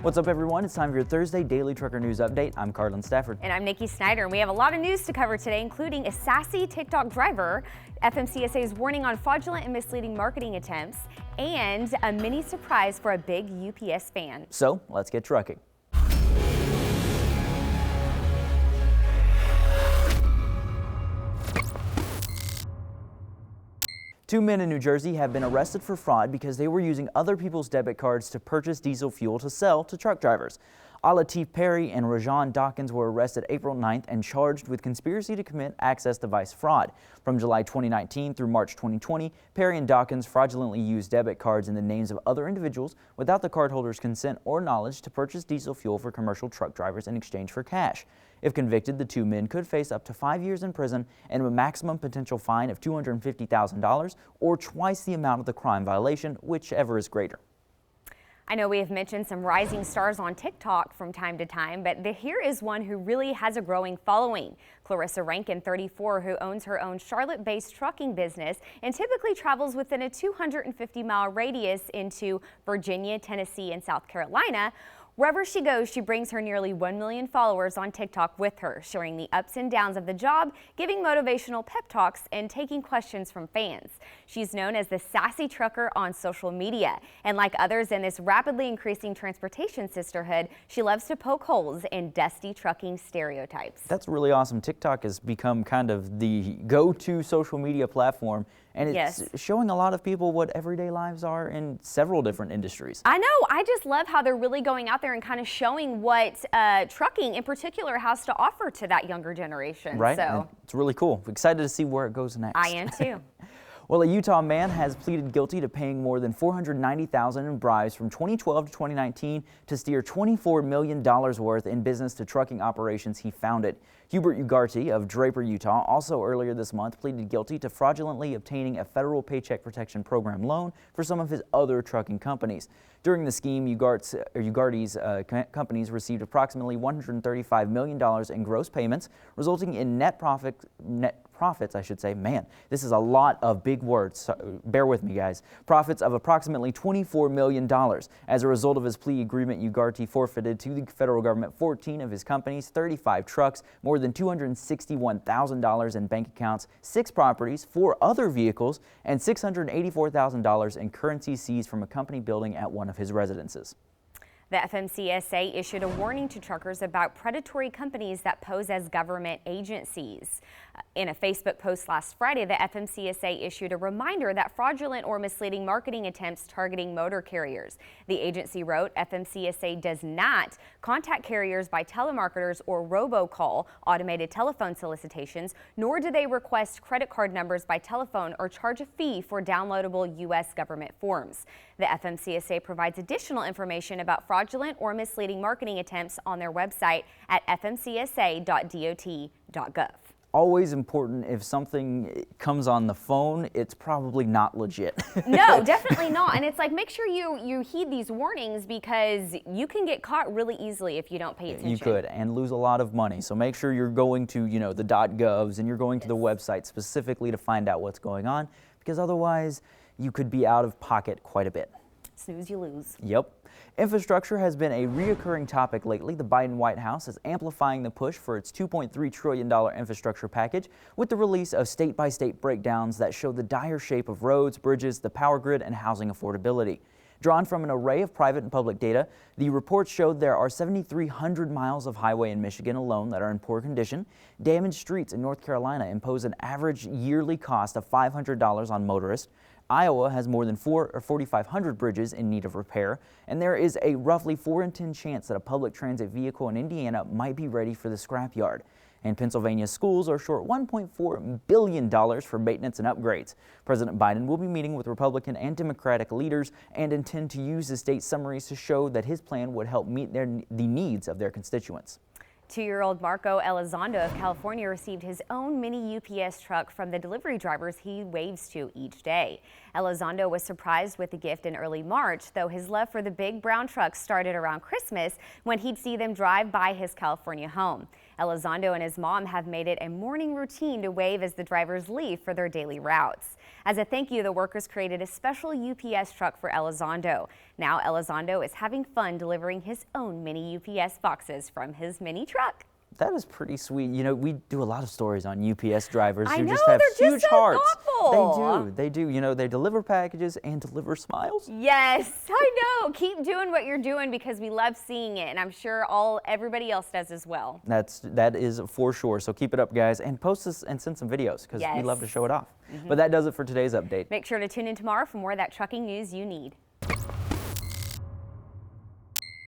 What's up, everyone? It's time for your Thursday Daily Trucker News Update. I'm Carlin Stafford. And I'm Nikki Snyder, and we have a lot of news to cover today, including a sassy TikTok driver, FMCSA's warning on fraudulent and misleading marketing attempts, and a mini surprise for a big UPS fan. So let's get trucking. Two men in New Jersey have been arrested for fraud because they were using other people's debit cards to purchase diesel fuel to sell to truck drivers. Latif Perry and Rajan Dawkins were arrested April 9th and charged with conspiracy to commit access device fraud. From July 2019 through March 2020, Perry and Dawkins fraudulently used debit cards in the names of other individuals without the cardholder's consent or knowledge to purchase diesel fuel for commercial truck drivers in exchange for cash. If convicted, the two men could face up to 5 years in prison and a maximum potential fine of $250,000 or twice the amount of the crime violation, whichever is greater. I know we have mentioned some rising stars on TikTok from time to time, but here is one who really has a growing following. Clarissa Rankin, 34, who owns her own Charlotte-based trucking business and typically travels within a 250-mile radius into Virginia, Tennessee, and South Carolina. Wherever she goes, she brings her nearly 1 million followers on TikTok with her, sharing the ups and downs of the job, giving motivational pep talks, and taking questions from fans. She's known as the sassy trucker on social media, and like others in this rapidly increasing transportation sisterhood, she loves to poke holes in dusty trucking stereotypes. That's really awesome. TikTok has become kind of the go-to social media platform, and it's showing a lot of people what everyday lives are in several different industries. I know. I just love how they're really going out there and kind of showing what trucking in particular has to offer to that younger generation. Right. So it's really cool. Excited to see where it goes next. I am too. Well, a Utah man has pleaded guilty to paying more than $490,000 in bribes from 2012 to 2019 to steer $24 million worth in business to trucking operations he founded. Hubert Ugarte of Draper, Utah, also earlier this month pleaded guilty to fraudulently obtaining a federal Paycheck Protection Program loan for some of his other trucking companies. During the scheme, Ugarte's companies received approximately $135 million in gross payments, resulting in net profits, I should say. Man, this is a lot of big words. So bear with me, guys. Profits of approximately $24 million. As a result of his plea agreement, Ugarte forfeited to the federal government 14 of his companies, 35 trucks, more than $261,000 in bank accounts, 6 properties, 4 other vehicles, and $684,000 in currency seized from a company building at one of his residences. The FMCSA issued a warning to truckers about predatory companies that pose as government agencies. In a Facebook post last Friday, the FMCSA issued a reminder that fraudulent or misleading marketing attempts targeting motor carriers. The agency wrote, FMCSA does not contact carriers by telemarketers or robocall, automated telephone solicitations, nor do they request credit card numbers by telephone or charge a fee for downloadable U.S. government forms. The FMCSA provides additional information about fraudulent or misleading marketing attempts on their website at fmcsa.dot.gov. Always important, if something comes on the phone, it's probably not legit. No, definitely not. And it's like, make sure you heed these warnings because you can get caught really easily if you don't pay attention. You could, and lose a lot of money. So make sure you're going to, the .govs and you're going to the website specifically to find out what's going on, because otherwise you could be out of pocket quite a bit. Snooze, you lose. Yep. Infrastructure has been a reoccurring topic lately. The Biden White House is amplifying the push for its $2.3 trillion infrastructure package with the release of state-by-state breakdowns that show the dire shape of roads, bridges, the power grid, and housing affordability. Drawn from an array of private and public data, the report showed there are 7,300 miles of highway in Michigan alone that are in poor condition. Damaged streets in North Carolina impose an average yearly cost of $500 on motorists. Iowa has more than 4,500 bridges in need of repair, and there is a roughly 4 in 10 chance that a public transit vehicle in Indiana might be ready for the scrapyard. And Pennsylvania's schools are short $1.4 billion for maintenance and upgrades. President Biden will be meeting with Republican and Democratic leaders and intend to use the state summaries to show that his plan would help meet the needs of their constituents. 2-year-old Marco Elizondo of California received his own mini UPS truck from the delivery drivers he waves to each day. Elizondo was surprised with the gift in early March, though his love for the big brown trucks started around Christmas when he'd see them drive by his California home. Elizondo and his mom have made it a morning routine to wave as the drivers leave for their daily routes. As a thank you, the workers created a special UPS truck for Elizondo. Now Elizondo is having fun delivering his own mini UPS boxes from his mini truck. That is pretty sweet. You know, we do a lot of stories on UPS drivers I who know, just have they're huge just so hearts. thoughtful. They do. You know, they deliver packages and deliver smiles. Yes, I know. Keep doing what you're doing because we love seeing it, and I'm sure everybody else does as well. That is for sure. So keep it up, guys, and post us and send some videos because we love to show it off. But that does it for today's update. Make sure to tune in tomorrow for more of that trucking news you need.